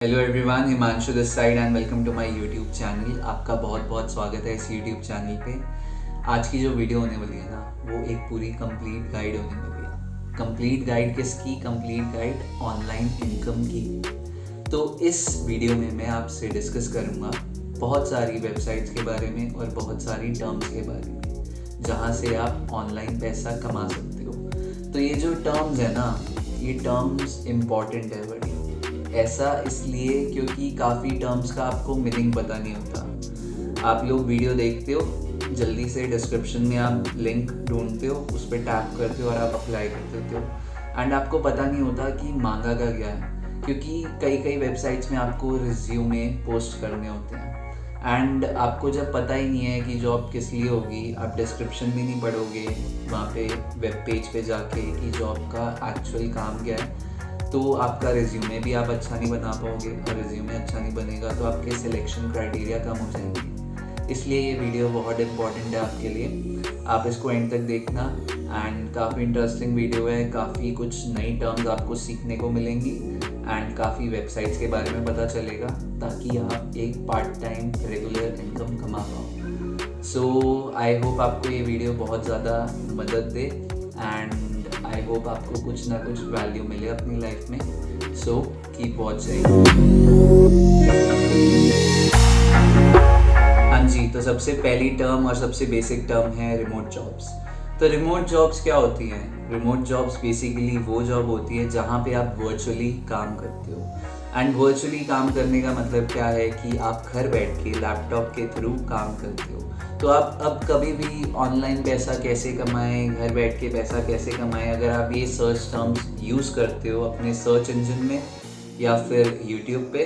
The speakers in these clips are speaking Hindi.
Hello everyone, Himanshu this side and welcome to my YouTube channel. आपका बहुत बहुत स्वागत है इस यूट्यूब चैनल पे। आज की जो वीडियो होने वाली है ना, वो एक पूरी कंप्लीट गाइड होने वाली है। कंप्लीट गाइड किसकी? कंप्लीट गाइड ऑनलाइन इनकम की। तो इस वीडियो में मैं आपसे डिस्कस करूँगा बहुत सारी वेबसाइट्स के बारे में और बहुत सारी टर्म्स के बारे में, जहाँ से आप ऑनलाइन पैसा कमा सकते हो। तो ये जो टर्म्स है ना, ये टर्म्स इम्पॉर्टेंट है बड़ी। ऐसा इसलिए क्योंकि काफ़ी टर्म्स का आपको मीनिंग पता नहीं होता। आप लोग वीडियो देखते हो, जल्दी से डिस्क्रिप्शन में आप लिंक ढूंढते हो, उस पर टैप करते हो और आप अप्लाई कर देते हो एंड आपको पता नहीं होता कि मांगा का क्या है। क्योंकि कई वेबसाइट्स में आपको रिज्यूमे पोस्ट करने होते हैं एंड आपको जब पता ही नहीं है कि जॉब किस लिए होगी, आप डिस्क्रिप्शन भी नहीं पढ़ोगे वहाँ पे वेब पेज पे जाके कि जॉब का एक्चुअल काम क्या है, तो आपका रिज्यूमे भी आप अच्छा नहीं बना पाओगे और रिज्यूमे अच्छा नहीं बनेगा तो आपके सिलेक्शन क्राइटेरिया कम हो जाएंगे। इसलिए ये वीडियो बहुत इंपॉर्टेंट है आपके लिए। आप इसको एंड तक देखना एंड काफ़ी इंटरेस्टिंग वीडियो है। काफ़ी कुछ नई टर्म्स आपको सीखने को मिलेंगी एंड काफ़ी वेबसाइट्स के बारे में पता चलेगा, ताकि आप एक पार्ट टाइम रेगुलर इनकम कमा पाओ। सो आई होप आपको ये वीडियो बहुत ज़्यादा मदद दे एंड आई होप आपको कुछ ना कुछ वैल्यू मिले अपनी लाइफ में। So keep watching. हाँ जी, तो सबसे पहली टर्म और सबसे बेसिक टर्म है रिमोट जॉब्स। तो रिमोट जॉब्स क्या होती हैं? रिमोट जॉब्स बेसिकली वो जॉब होती है जहाँ पे आप वर्चुअली काम करते हो। एंड वर्चुअली काम करने का मतलब क्या है कि आप घर बैठ के लैपटॉप के थ्रू काम करते हो। तो आप अब कभी भी ऑनलाइन पैसा कैसे कमाएं, घर बैठ के पैसा कैसे कमाएं, अगर आप ये सर्च टर्म्स यूज़ करते हो अपने सर्च इंजन में या फिर यूट्यूब पे,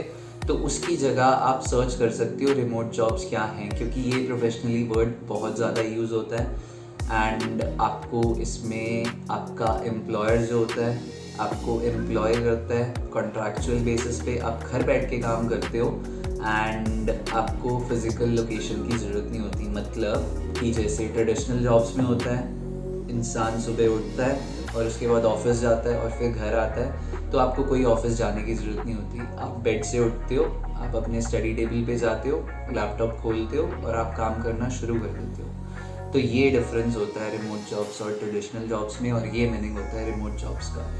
तो उसकी जगह आप सर्च कर सकते हो रिमोट जॉब्स क्या हैं, क्योंकि ये प्रोफेशनली वर्ड बहुत ज़्यादा यूज़ होता है एंड आपको इसमें आपका एम्प्लॉयर जो होता है आपको एम्प्लॉय करता है कॉन्ट्रैक्चुअल बेसिस पे। आप घर बैठ के काम करते हो एंड आपको फिज़िकल लोकेशन की ज़रूरत नहीं होती। मतलब कि जैसे ट्रेडिशनल जॉब्स में होता है, इंसान सुबह उठता है और उसके बाद ऑफिस जाता है और फिर घर आता है, तो आपको कोई ऑफिस जाने की ज़रूरत नहीं होती। आप बेड से उठते हो, आप अपने स्टडी टेबल पे जाते हो, लैपटॉप खोलते हो और आप काम करना शुरू कर देते हो। तो ये डिफरेंस होता है रिमोट जॉब्स और ट्रेडिशनल जॉब्स में, और ये मीनिंग होता है रिमोट जॉब्स का।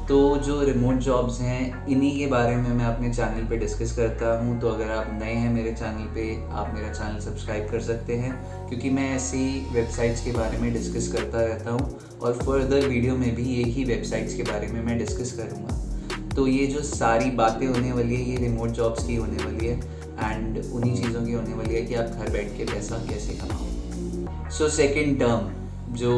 तो जो रिमोट जॉब्स हैं, इन्हीं के बारे में मैं अपने चैनल पे डिस्कस करता हूँ। तो अगर आप नए हैं मेरे चैनल पे, आप मेरा चैनल सब्सक्राइब कर सकते हैं, क्योंकि मैं ऐसी वेबसाइट्स के बारे में डिस्कस करता रहता हूँ और फर्दर वीडियो में भी यही वेबसाइट्स के बारे में मैं डिस्कस करूँगा। तो ये जो सारी बातें होने वाली है, ये रिमोट जॉब्स की होने वाली है एंड उन्हीं चीज़ों की होने वाली है कि आप घर बैठ के पैसा कैसे कमाओ। सो सेकेंड टर्म जो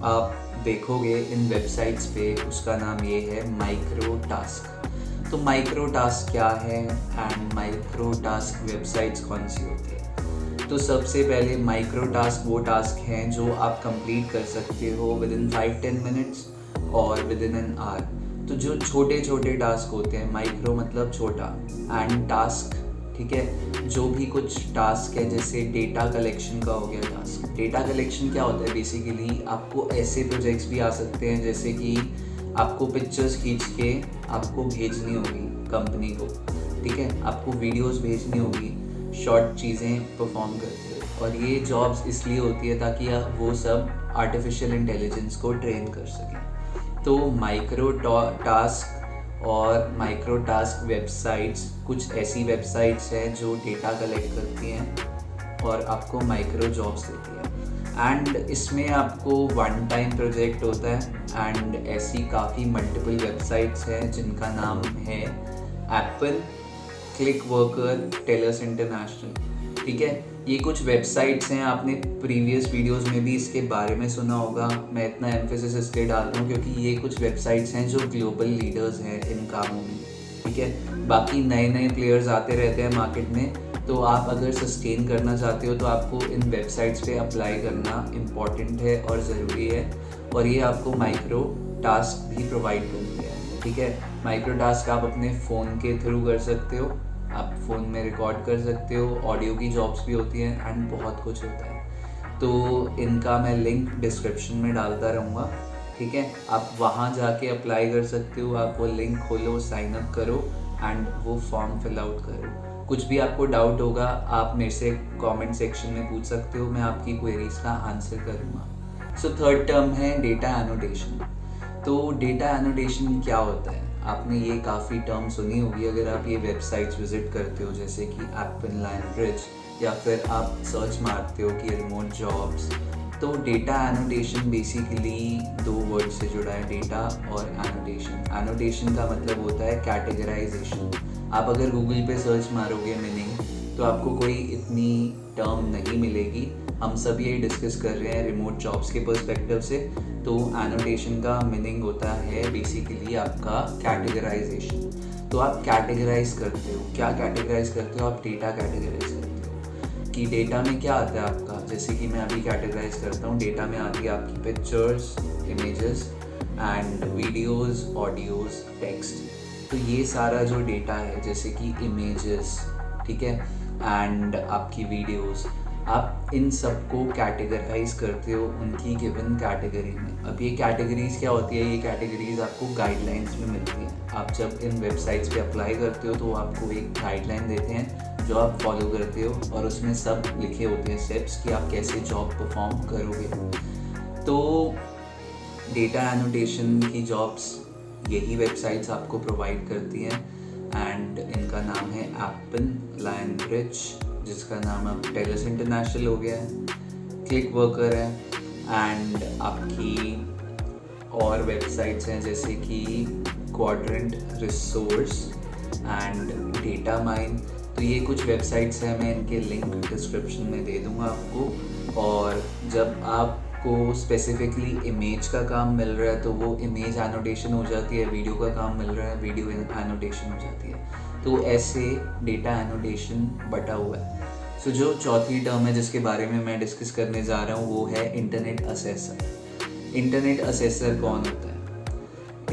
आप देखोगे इन वेबसाइट्स पे, उसका नाम ये है माइक्रो टास्क। तो माइक्रो टास्क क्या है एंड माइक्रो टास्क वेबसाइट्स कौन सी होती है? तो सबसे पहले माइक्रो टास्क वो टास्क हैं जो आप कंप्लीट कर सकते हो विद इन 5-10 मिनट्स और विद इन एन आवर। तो जो छोटे छोटे टास्क होते हैं, माइक्रो मतलब छोटा एंड टास्क, ठीक है, जो भी कुछ टास्क है, जैसे डेटा कलेक्शन का हो गया टास्क। डेटा कलेक्शन क्या होता है? बेसिकली आपको ऐसे प्रोजेक्ट्स भी आ सकते हैं जैसे कि आपको पिक्चर्स खींच के आपको भेजनी होगी कंपनी को, ठीक है, आपको वीडियोस भेजनी होगी, शॉर्ट चीज़ें परफॉर्म करते हो। और ये जॉब्स इसलिए होती है ताकि आप वो सब आर्टिफिशियल इंटेलिजेंस को ट्रेन कर सकें। तो माइक्रो टास्क और माइक्रो टास्क वेबसाइट्स कुछ ऐसी वेबसाइट्स हैं जो डेटा कलेक्ट करती हैं और आपको माइक्रो जॉब्स देती हैं एंड इसमें आपको वन टाइम प्रोजेक्ट होता है एंड ऐसी काफ़ी मल्टीपल वेबसाइट्स हैं जिनका नाम है Apple, Clickworker, Taylors International, ठीक है। ये कुछ वेबसाइट्स हैं, आपने प्रीवियस वीडियोस में भी इसके बारे में सुना होगा। मैं इतना एम्फेसिस इसलिए डाल रहा हूँ क्योंकि ये कुछ वेबसाइट्स हैं जो ग्लोबल लीडर्स हैं इन कामों में, ठीक है। बाकी नए नए प्लेयर्स आते रहते हैं मार्केट में, तो आप अगर सस्टेन करना चाहते हो तो आपको इन वेबसाइट्स पे अप्लाई करना इम्पॉर्टेंट है और ज़रूरी है, और ये आपको माइक्रो टास्क भी प्रोवाइड करती है, ठीक है। माइक्रो टास्क आप अपने फ़ोन के थ्रू कर सकते हो, आप फ़ोन में रिकॉर्ड कर सकते हो, ऑडियो की जॉब्स भी होती हैं एंड बहुत कुछ होता है। तो इनका मैं लिंक डिस्क्रिप्शन में डालता रहूँगा, ठीक है। आप वहाँ जाके अप्लाई कर सकते हो। आप वो लिंक खोलो, साइन अप करो एंड वो फॉर्म फिल आउट करो। कुछ भी आपको डाउट होगा आप मेरे से कमेंट सेक्शन में पूछ सकते हो, मैं आपकी क्वेरीज का आंसर करूँगा। सो थर्ड टर्म है डेटा एनोटेशन। तो डेटा एनोटेशन क्या होता है? आपने ये काफ़ी टर्म सुनी होगी अगर आप ये वेबसाइट्स विजिट करते हो, जैसे कि एप्पल, लायनब्रिज, या फिर आप सर्च मारते हो कि रिमोट जॉब्स। तो डेटा एनोटेशन बेसिकली दो वर्ड से जुड़ा है, डेटा और एनोटेशन। एनोटेशन का मतलब होता है कैटेगराइजेशन। आप अगर गूगल पे सर्च मारोगे मीनिंग, तो आपको कोई इतनी टर्म नहीं मिलेगी। हम सब ये डिस्कस कर रहे हैं रिमोट जॉब्स के पर्सपेक्टिव से। तो एनोटेशन का मीनिंग होता है बेसिकली आपका कैटेगराइजेशन। तो आप कैटेगराइज करते हो, क्या कैटेगराइज करते हो? आप डेटा कैटेगराइज करते हो कि डेटा में क्या आता है आपका। जैसे कि मैं अभी कैटेगराइज करता हूँ, डेटा में आती है आपकी pictures, images and videos, audios, text. तो ये सारा जो डेटा है, जैसे कि इमेजेस, ठीक है, एंड आपकी वीडियोस, आप इन सबको कैटेगराइज करते हो उनकी गिवन कैटेगरी में। अब ये कैटेगरीज क्या होती है? ये कैटेगरीज आपको गाइडलाइंस में मिलती हैं। आप जब इन वेबसाइट्स पे अप्लाई करते हो तो आपको एक गाइडलाइन देते हैं जो आप फॉलो करते हो, और उसमें सब लिखे होते हैं स्टेप्स कि आप कैसे जॉब परफॉर्म करोगे। तो डेटा एनोटेशन की जॉब्स यही वेबसाइट्स आपको प्रोवाइड करती हैं, एंड इनका नाम है एप्पल, लायनब्रिज, जिसका नाम अब टेलस इंटरनेशनल हो गया है, क्लिक वर्कर है, एंड आपकी और वेबसाइट्स हैं जैसे कि quadrant resource and data mine. तो ये कुछ वेबसाइट्स हैं, मैं इनके लिंक डिस्क्रिप्शन में दे दूँगा आपको। और जब आपको स्पेसिफिकली इमेज का काम मिल रहा है तो वो इमेज एनोटेशन हो जाती है, वीडियो का काम मिल रहा है, वीडियो एनोटेशन हो जाती है। तो ऐसे डेटा एनोटेशन बटा हुआ है। सो जो चौथी टर्म है जिसके बारे में मैं डिस्कस करने जा रहा हूँ वो है इंटरनेट असेसर। इंटरनेट असेसर कौन होता है?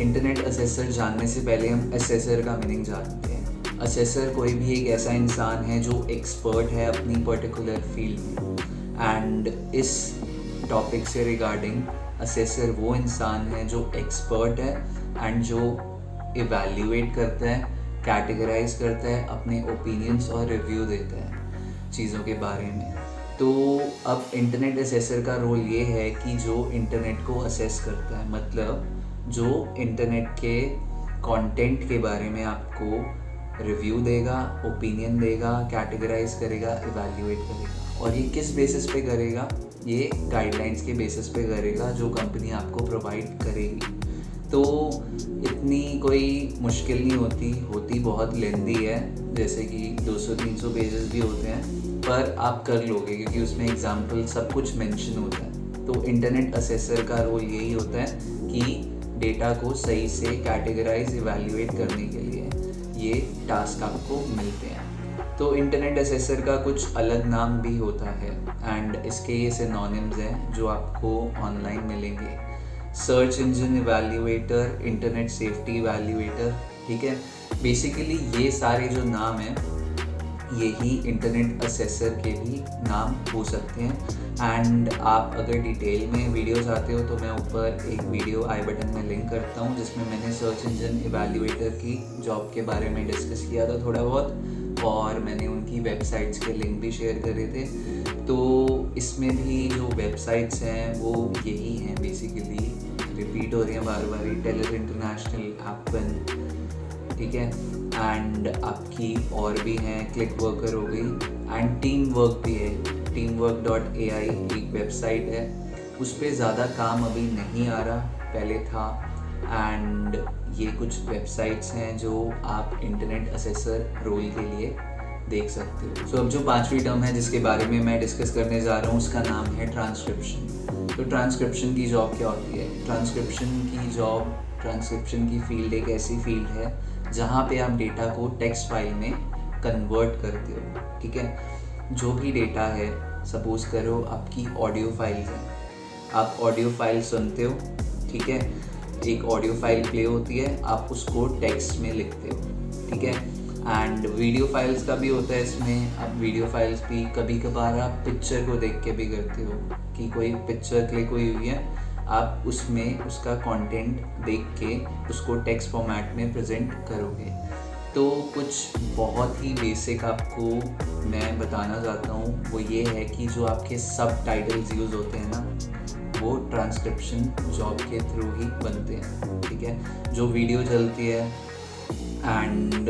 इंटरनेट असेसर जानने से पहले हम असेसर का मीनिंग जानते हैं। असेसर कोई भी एक ऐसा इंसान है जो एक्सपर्ट है अपनी पर्टिकुलर फील्ड में, एंड इस टॉपिक से रिगार्डिंग असेसर वो इंसान है जो एक्सपर्ट है एंड जो इवैल्यूएट करता है, कैटेगराइज करता है, अपने ओपिनियंस और रिव्यू देता है चीज़ों के बारे में। तो अब इंटरनेट असेसर का रोल ये है कि जो इंटरनेट को असेस करता है, मतलब जो इंटरनेट के कंटेंट के बारे में आपको रिव्यू देगा, ओपिनियन देगा, कैटेगराइज करेगा, इवैल्यूएट करेगा। और ये किस बेसिस पे करेगा? ये गाइडलाइंस के बेसिस पे करेगा जो कंपनी आपको प्रोवाइड करेगी। तो इतनी कोई मुश्किल नहीं होती बहुत लेंदी है, जैसे कि 200-300 पेजेस भी होते हैं, पर आप कर लोगे क्योंकि उसमें एग्जाम्पल सब कुछ मेंशन होता है। तो इंटरनेट असेसर का रोल यही होता है कि डेटा को सही से कैटेगराइज, इवैल्यूएट करने के लिए ये टास्क आपको मिलते हैं। तो इंटरनेट असेसर का कुछ अलग नाम भी होता है, एंड इसके ये सिनोनिम्स हैं जो आपको ऑनलाइन मिलेंगे। Search engine evaluator, internet safety evaluator, ठीक है। बेसिकली ये सारे जो नाम हैं यही इंटरनेट असेसर के भी नाम हो सकते हैं। एंड आप अगर डिटेल में वीडियोस आते हो तो मैं ऊपर एक वीडियो आई बटन में लिंक करता हूँ जिसमें मैंने सर्च इंजन इवैल्यूएटर की जॉब के बारे में डिस्कस किया था थोड़ा बहुत, और मैंने उनकी वेबसाइट्स के लिंक भी शेयर करे थे। तो इसमें भी जो वेबसाइट्स हैं वो यही हैं, बेसिकली रिपीट हो रही हैं बार बार, टेलस इंटरनेशनल, एप्पल, ठीक है, एंड आपकी और भी हैं, क्लिक वर्कर हो गई, एंड टीम वर्क भी है। teamwork.ai एक वेबसाइट है, उस पर ज़्यादा काम अभी नहीं आ रहा, पहले था। एंड ये कुछ वेबसाइट्स हैं जो आप इंटरनेट असेसर रोल के लिए देख सकते हो। सो अब जो पांचवी टर्म है जिसके बारे में मैं डिस्कस करने जा रहा हूँ उसका नाम है ट्रांसक्रिप्शन। तो ट्रांसक्रिप्शन की जॉब क्या होती है? ट्रांसक्रिप्शन की फील्ड एक ऐसी फील्ड है जहाँ पे आप डेटा को टेक्स्ट फाइल में कन्वर्ट करते हो, ठीक है। जो भी डेटा है, सपोज करो आपकी ऑडियो फाइल्स हैं, आप ऑडियो फाइल सुनते हो, ठीक है, एक ऑडियो फाइल प्ले होती है, आप उसको टेक्स्ट में लिखते हो, ठीक है। एंड वीडियो फाइल्स का भी होता है इसमें। अब वीडियो फाइल्स भी कभी कभार आप पिक्चर को देख के भी करते हो कि कोई पिक्चर क्लिक हुई हुई है, आप उसमें उसका कंटेंट देख के उसको टेक्स्ट फॉर्मेट में प्रेजेंट करोगे। तो कुछ बहुत ही बेसिक आपको मैं बताना चाहता हूँ, वो ये है कि जो आपके सब टाइटल्स यूज़ होते हैं ना, वो ट्रांसक्रिप्शन जॉब के थ्रू ही बनते हैं, ठीक है। जो वीडियो चलती है एंड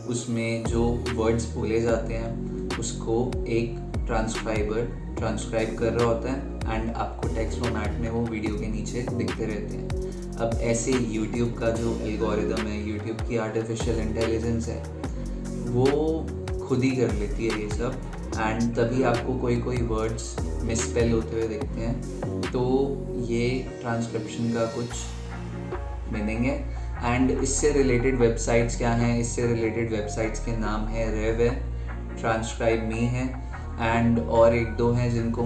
उसमें जो वर्ड्स बोले जाते हैं उसको एक ट्रांसक्राइबर ट्रांसक्राइब कर रहा होता है एंड आपको टेक्स्ट फॉर्मेट में वो वीडियो के नीचे दिखते रहते हैं। अब ऐसे यूट्यूब का जो एल्गोरिदम है, यूट्यूब की आर्टिफिशियल इंटेलिजेंस है, वो खुद ही कर लेती है ये सब एंड तभी आपको कोई कोई वर्ड्स मिसस्पेल होते हुए दिखते हैं। तो ये ट्रांसक्रिप्शन का कुछ मीनिंग है। एंड इससे रिलेटेड वेबसाइट्स क्या हैं, इससे रिलेटेड वेबसाइट्स के नाम है रेव है, ट्रांसक्राइब मी है एंड और एक दो हैं जिनको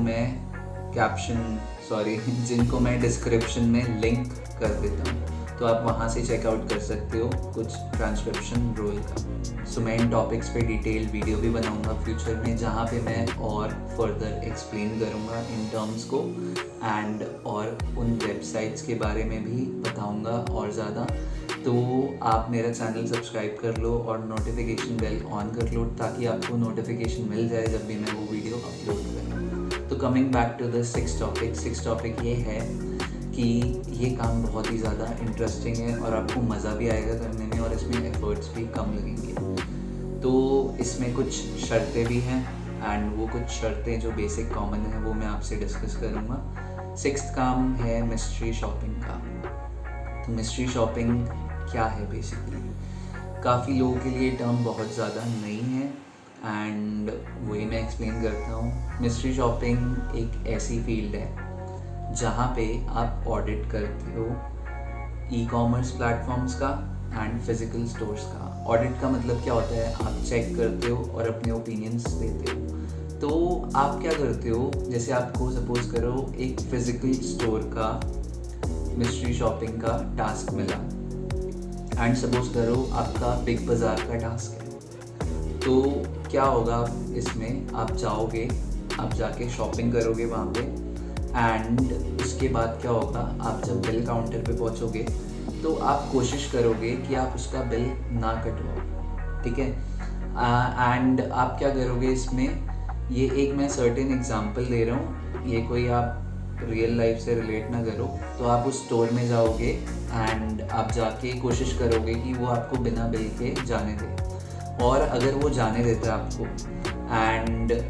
मैं डिस्क्रिप्शन में लिंक कर देता हूँ, तो आप वहाँ से चेकआउट कर सकते हो कुछ ट्रांसक्रिप्शन रोल का। सो मैं इन टॉपिक्स पे डिटेल वीडियो भी बनाऊँगा फ्यूचर में, जहाँ पे मैं और फर्दर एक्सप्लेन करूँगा इन टर्म्स को एंड और उन वेबसाइट्स के बारे में भी बताऊँगा और ज़्यादा। तो आप मेरा चैनल सब्सक्राइब कर लो और नोटिफिकेशन बेल ऑन कर लो ताकि आपको नोटिफिकेशन मिल जाए जब भी मैं वो वीडियो अपलोड करूँ। तो coming back to the six topic ये है कि ये काम बहुत ही ज़्यादा इंटरेस्टिंग है और आपको मज़ा भी आएगा करने में और इसमें एफर्ट्स भी कम लगेंगे। तो इसमें कुछ शर्तें भी हैं एंड वो कुछ शर्तें जो बेसिक कॉमन है वो मैं आपसे डिस्कस करूँगा। सिक्स्थ काम है मिस्ट्री शॉपिंग का। तो मिस्ट्री शॉपिंग क्या है बेसिकली, काफ़ी लोगों के लिए टर्म बहुत ज़्यादा नई है एंड वही मैं एक्सप्लेन करता हूँ। मिस्ट्री शॉपिंग एक ऐसी फील्ड है जहाँ पे आप ऑडिट करते हो ई कॉमर्स प्लेटफॉर्म्स का एंड फिज़िकल स्टोर्स का। ऑडिट का मतलब क्या होता है, आप चेक करते हो और अपने ओपिनियंस देते हो। तो आप क्या करते हो, जैसे आपको सपोज करो एक फिज़िकल स्टोर का मिस्ट्री शॉपिंग का टास्क मिला एंड सपोज करो आपका बिग बाज़ार का टास्क है। तो क्या होगा इसमें, आप जाओगे, आप जाके शॉपिंग करोगे वहाँ पे एंड उसके बाद क्या होगा, आप जब बिल काउंटर पे पहुँचोगे तो आप कोशिश करोगे कि आप उसका बिल ना कटवाओ, ठीक है। एंड आप क्या करोगे इसमें, ये एक मैं सर्टेन एग्जांपल दे रहा हूँ, ये कोई आप रियल लाइफ से रिलेट ना करो। तो आप उस स्टोर में जाओगे एंड आप जाके कोशिश करोगे कि वो आपको बिना बिल के जाने दे, और अगर वो जाने देता है आपको एंड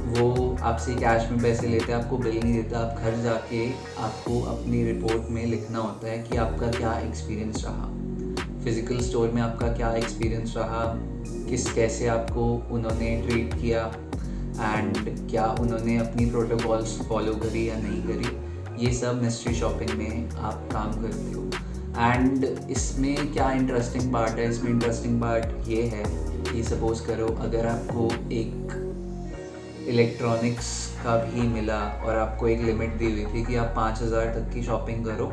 वो आपसे कैश में पैसे लेते हैं, आपको बिल नहीं देता, आप घर जाके आपको अपनी रिपोर्ट में लिखना होता है कि आपका क्या एक्सपीरियंस रहा, फिज़िकल स्टोर में आपका क्या एक्सपीरियंस रहा, कैसे आपको उन्होंने ट्रीट किया एंड क्या उन्होंने अपनी प्रोटोकॉल्स फॉलो करी या नहीं करी। ये सब मिस्ट्री शॉपिंग में आप काम करते हो। एंड इसमें क्या इंटरेस्टिंग पार्ट है, इसमें इंटरेस्टिंग पार्ट ये है कि सपोज़ करो अगर आपको एक इलेक्ट्रॉनिक्स का भी मिला और आपको एक लिमिट दी हुई थी कि आप 5,000 तक की शॉपिंग करो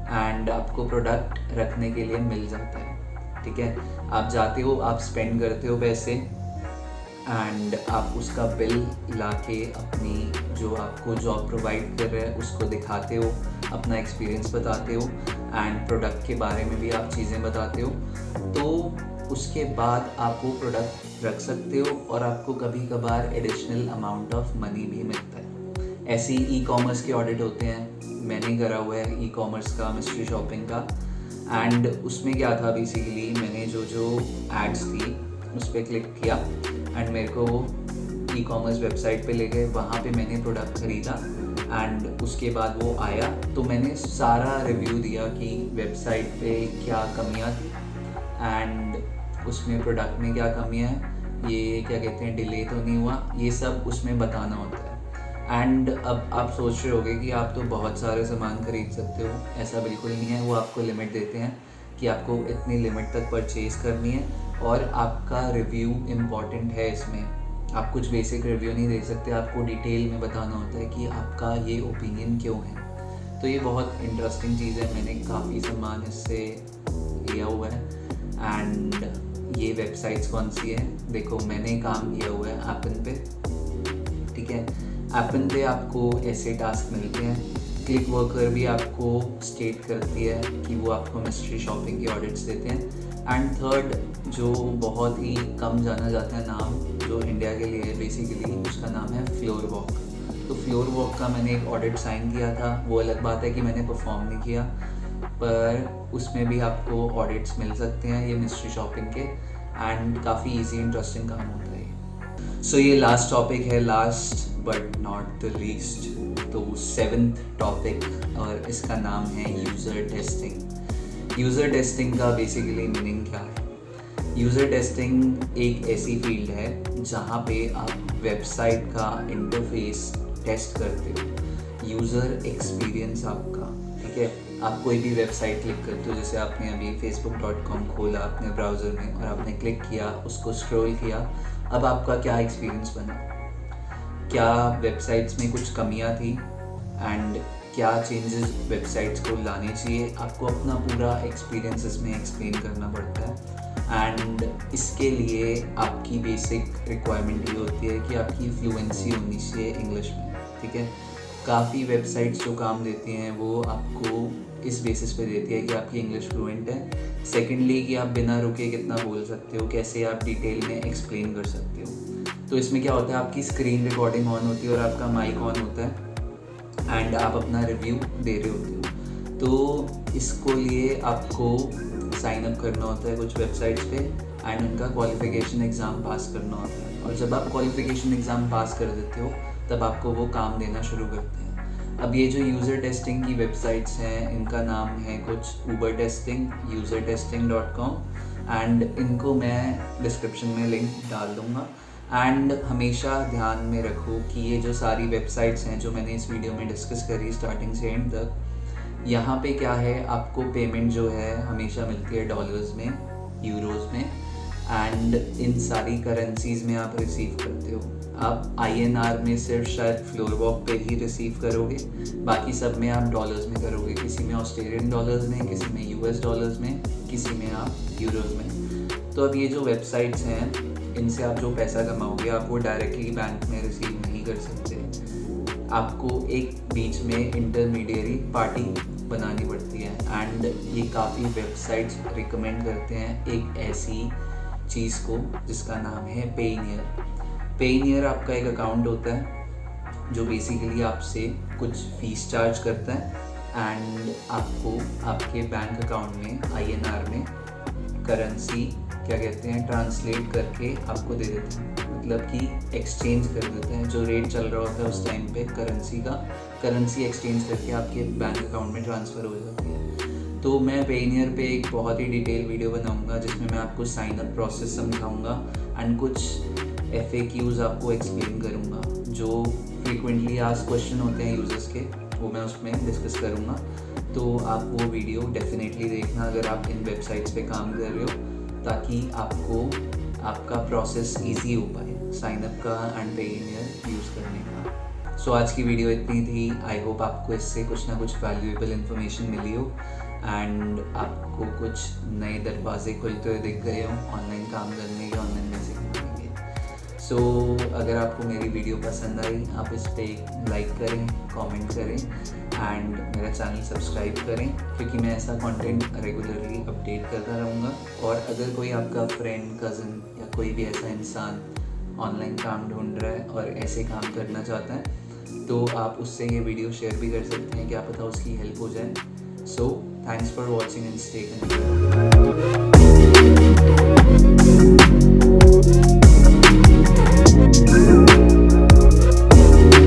एंड आपको प्रोडक्ट रखने के लिए मिल जाता है, ठीक है। आप जाते हो, आप स्पेंड करते हो पैसे एंड आप उसका बिल लाके अपनी जो आपको जॉब प्रोवाइड कर रहा है उसको दिखाते हो, अपना एक्सपीरियंस बताते हो एंड प्रोडक्ट के बारे में भी आप चीज़ें बताते हो। तो उसके बाद आप वो प्रोडक्ट रख सकते हो और आपको कभी कभार एडिशनल अमाउंट ऑफ मनी भी मिलता है। ऐसे ही ई कॉमर्स के ऑडिट होते हैं, मैंने करा हुआ है ई कॉमर्स का मिस्ट्री शॉपिंग का। एंड उसमें क्या था, बेसिकली मैंने जो एड्स थी उस पर क्लिक किया एंड मेरे को ई कॉमर्स वेबसाइट पे ले गए, वहाँ पे मैंने प्रोडक्ट ख़रीदा एंड उसके बाद वो आया तो मैंने सारा रिव्यू दिया कि वेबसाइट पे क्या कमियाँ थी एंड उसमें प्रोडक्ट में क्या कमियाँ हैं, ये क्या कहते हैं डिले तो नहीं हुआ, ये सब उसमें बताना होता है। एंड अब आप सोच रहे होगे कि आप तो बहुत सारे सामान खरीद सकते हो, ऐसा बिल्कुल नहीं है। वो आपको लिमिट देते हैं कि आपको इतनी लिमिट तक परचेज़ करनी है और आपका रिव्यू इम्पॉर्टेंट है इसमें। आप कुछ बेसिक रिव्यू नहीं दे सकते, आपको डिटेल में बताना होता है कि आपका ये ओपिनियन क्यों है। तो ये बहुत इंटरेस्टिंग चीज़ है, मैंने काफ़ी सामान इससे लिया हुआ है। एंड ये वेबसाइट्स कौन सी है, देखो मैंने काम किया हुआ है एपन पे, ठीक है। एपन पे आपको ऐसे टास्क मिलते हैं, क्लिक वर्कर भी आपको स्टेट करती है कि वो आपको मिस्ट्री शॉपिंग के ऑडिट्स देते हैं। एंड थर्ड जो बहुत ही कम जाना जाता है नाम जो इंडिया के लिए है बेसिकली, उसका नाम है फ्लोर वॉक। तो फ्लोर वॉक का मैंने एक ऑडिट साइन किया था। वो अलग बात है कि मैंने परफॉर्म नहीं किया, पर उसमें भी आपको ऑडिट्स मिल सकते हैं ये मिस्ट्री शॉपिंग के, एंड काफ़ी इजी इंटरेस्टिंग काम होता है। सो ये लास्ट टॉपिक है, last but not the least, तो 7th टॉपिक, और इसका नाम है यूज़र टेस्टिंग। यूज़र टेस्टिंग का बेसिकली मीनिंग क्या है? यूज़र टेस्टिंग एक ऐसी फील्ड है जहाँ पे आप वेबसाइट का इंटरफेस टेस्ट करते हो, यूज़र एक्सपीरियंस आपका, ठीक है। आप कोई भी वेबसाइट क्लिक करते हो, जैसे आपने अभी facebook.com खोला अपने ब्राउज़र में और आपने क्लिक किया, उसको स्क्रॉल किया, अब आपका क्या एक्सपीरियंस बना? क्या वेबसाइट्स में कुछ कमियां थी एंड क्या चेंजेस वेबसाइट्स को लाने चाहिए? आपको अपना पूरा एक्सपीरियंस इसमें एक्सप्लेन करना पड़ता है, एंड इसके लिए आपकी बेसिक रिक्वायरमेंट ये होती है कि आपकी फ्लुएंसी होनी चाहिए इंग्लिश में, ठीक है। काफ़ी वेबसाइट्स जो काम देती हैं वो आपको इस बेसिस पे देती है कि आपकी इंग्लिश फ्लुएंट है। सेकेंडली कि आप बिना रुके कितना बोल सकते हो, कैसे आप डिटेल में एक्सप्लेन कर सकते हो। तो इसमें क्या होता है, आपकी स्क्रीन रिकॉर्डिंग ऑन होती है और आपका माइक ऑन होता है एंड आप अपना रिव्यू दे रहे होते हो। तो इसको लिए आपको साइन अप करना होता है कुछ वेबसाइट्स पे एंड उनका क्वालिफिकेशन एग्ज़ाम पास करना होता है, और जब आप क्वालिफिकेशन एग्ज़ाम पास कर देते हो तब आपको वो काम देना शुरू करते हैं। अब ये जो यूज़र टेस्टिंग की वेबसाइट्स हैं इनका नाम है कुछ ऊबर टेस्टिंग, usertesting.com, एंड इनको मैं डिस्क्रिप्शन में लिंक डाल दूँगा। एंड हमेशा ध्यान में रखो कि ये जो सारी वेबसाइट्स हैं जो मैंने इस वीडियो में डिस्कस करी स्टार्टिंग से एंड तक, यहाँ पे क्या है, आपको पेमेंट जो है हमेशा मिलती है डॉलर्स में, यूरोज़ में, एंड इन सारी करेंसीज़ में आप रिसीव करते हो। आप INR में सिर्फ शायद फ्लोर वॉक पे ही रिसीव करोगे, बाकी सब में आप डॉलर्स में करोगे, किसी में ऑस्ट्रेलियन डॉलर्स में, किसी में US डॉलर्स में, किसी में आप यूरोज़ में। तो अब ये जो वेबसाइट्स हैं इनसे आप जो पैसा कमाओगे आप वो डायरेक्टली बैंक में रिसीव नहीं कर सकते, आपको एक बीच में इंटरमीडियरी पार्टी बनानी पड़ती है। एंड ये काफ़ी वेबसाइट्स रिकमेंड करते हैं एक ऐसी चीज़ को जिसका नाम है पेयनियर। पेयनियर आपका एक अकाउंट होता है जो बेसिकली आपसे कुछ फीस चार्ज करता है एंड आपको आपके बैंक अकाउंट में INR में करेंसी क्या कहते हैं ट्रांसलेट करके आपको दे देते हैं, मतलब कि एक्सचेंज कर देते हैं। जो रेट चल रहा होता है उस टाइम पे करेंसी का, करेंसी एक्सचेंज करके आपके बैंक अकाउंट में ट्रांसफ़र हो जाती है। तो मैं पेयनियर पे एक बहुत ही डिटेल वीडियो बनाऊंगा जिसमें मैं आपको साइन अप प्रोसेस समझाऊंगा एंड कुछ FAQs आपको एक्सप्लेन करूंगा। जो फ्रीक्वेंटली आस्क्ड क्वेश्चन होते हैं यूज़र्स के, वो मैं उसमें डिस्कस करूंगा। तो आप वो वीडियो डेफिनेटली देखना अगर आप इन वेबसाइट्स पे काम कर रहे हो, ताकि आपको आपका प्रोसेस इजी हो पाए साइन अप का एंड पेयनियर यूज़ करने का। सो आज की वीडियो इतनी थी। आई होप आपको इससे कुछ ना कुछ वैल्यूएबल इन्फॉर्मेशन मिली हो एंड आपको कुछ नए दरवाजे खुलते हुए दिख गए हो ऑनलाइन काम करने के, ऑनलाइन पैसे कमाने के। सो अगर आपको मेरी वीडियो पसंद आई आप इस पर लाइक करें, कमेंट करें एंड मेरा चैनल सब्सक्राइब करें, क्योंकि मैं ऐसा कंटेंट रेगुलरली अपडेट करता रहूँगा। और अगर कोई आपका फ्रेंड, कज़न या कोई भी ऐसा इंसान ऑनलाइन काम ढूंढ रहा है और ऐसे काम करना चाहता है तो आप उससे ये वीडियो शेयर भी कर सकते हैं, क्या पता उसकी हेल्प हो जाए। So thanks for watching and stay connected.